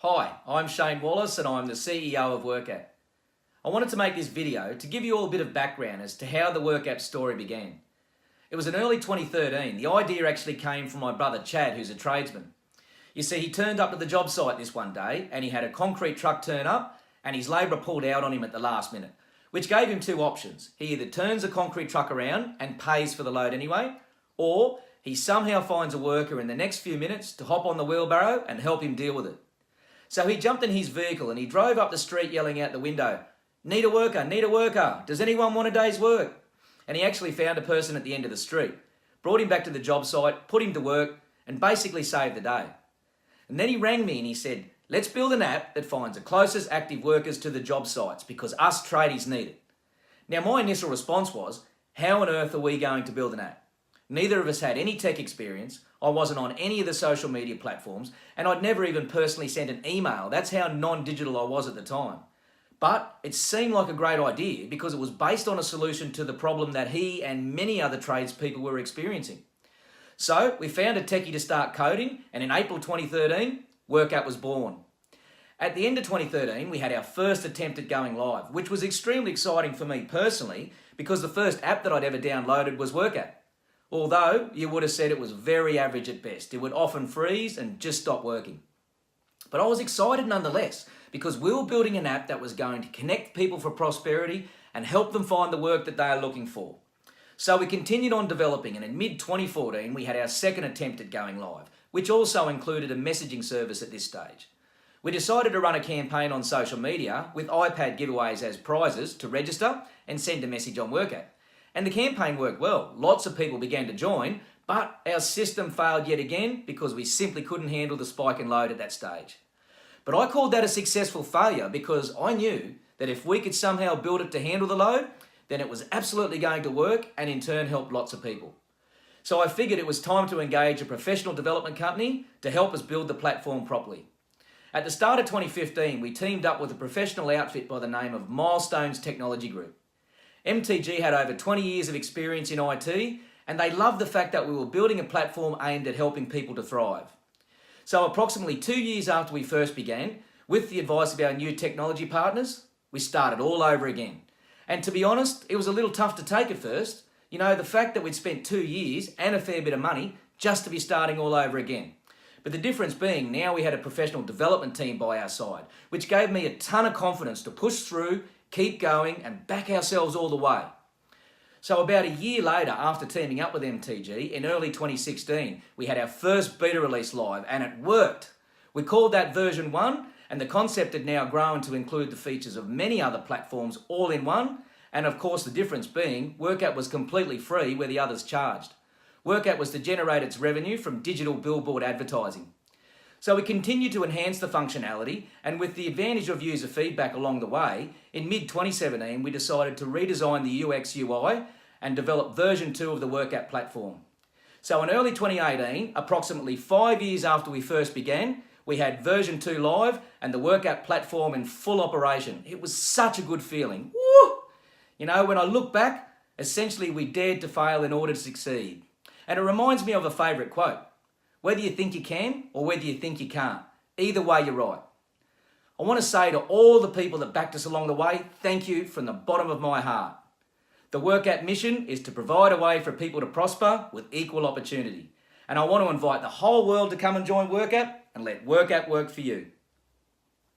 Hi, I'm Shane Wallace and I'm the CEO of WorkApp. I wanted to make this video to give you all a bit of background as to how the WorkApp story began. It was in early 2013. The idea actually came from my brother Chad, who's a tradesman. You see, he turned up to the job site this one day and he had a concrete truck turn up and his labourer pulled out on him at the last minute, which gave him two options. He either turns the concrete truck around and pays for the load anyway, or he somehow finds a worker in the next few minutes to hop on the wheelbarrow and help him deal with it. So he jumped in his vehicle and he drove up the street yelling out the window, "Need a worker, need a worker. Does anyone want a day's work?" And he actually found a person at the end of the street, brought him back to the job site, put him to work, and basically saved the day. And then he rang me and he said, "Let's build an app that finds the closest active workers to the job sites because us tradies need it." Now my initial response was, how on earth are we going to build an app? Neither of us had any tech experience. I wasn't on any of the social media platforms, and I'd never even personally sent an email. That's how non-digital I was at the time. But it seemed like a great idea because it was based on a solution to the problem that he and many other tradespeople were experiencing. So we found a techie to start coding, and in April 2013, WorkApp was born. At the end of 2013, we had our first attempt at going live, which was extremely exciting for me personally because the first app that I'd ever downloaded was WorkApp. Although you would have said it was very average at best. It would often freeze and just stop working. But I was excited nonetheless because we were building an app that was going to connect people for prosperity and help them find the work that they are looking for. So we continued on developing, and in mid-2014 we had our second attempt at going live, which also included a messaging service at this stage. We decided to run a campaign on social media with iPad giveaways as prizes to register and send a message on WorkApp. And the campaign worked well. Lots of people began to join, but our system failed yet again because we simply couldn't handle the spike in load at that stage. But I called that a successful failure because I knew that if we could somehow build it to handle the load, then it was absolutely going to work and in turn help lots of people. So I figured it was time to engage a professional development company to help us build the platform properly. At the start of 2015, we teamed up with a professional outfit by the name of Milestones Technology Group. MTG had over 20 years of experience in IT, and they loved the fact that we were building a platform aimed at helping people to thrive. So approximately 2 years after we first began, with the advice of our new technology partners, we started all over again. And to be honest, it was a little tough to take at first. You know, the fact that we'd spent 2 years and a fair bit of money just to be starting all over again. But the difference being now we had a professional development team by our side, which gave me a ton of confidence to push through, keep going and back ourselves all the way. So about a year later, after teaming up with MTG, in early 2016, we had our first beta release live and it worked. We called that version 1 and the concept had now grown to include the features of many other platforms all in one. And of course the difference being WorkApp was completely free where the others charged. WorkApp was to generate its revenue from digital billboard advertising. So we continued to enhance the functionality, and with the advantage of user feedback along the way, in mid-2017 we decided to redesign the UX UI and develop version 2 of the WorkApp platform. So in early 2018, approximately 5 years after we first began, we had version 2 live and the WorkApp platform in full operation. It was such a good feeling. Woo! You know, when I look back, essentially we dared to fail in order to succeed. And it reminds me of a favourite quote. Whether you think you can or whether you think you can't, either way you're right. I want to say to all the people that backed us along the way, thank you from the bottom of my heart. The WorkApp mission is to provide a way for people to prosper with equal opportunity. And I want to invite the whole world to come and join WorkApp and let WorkApp work for you.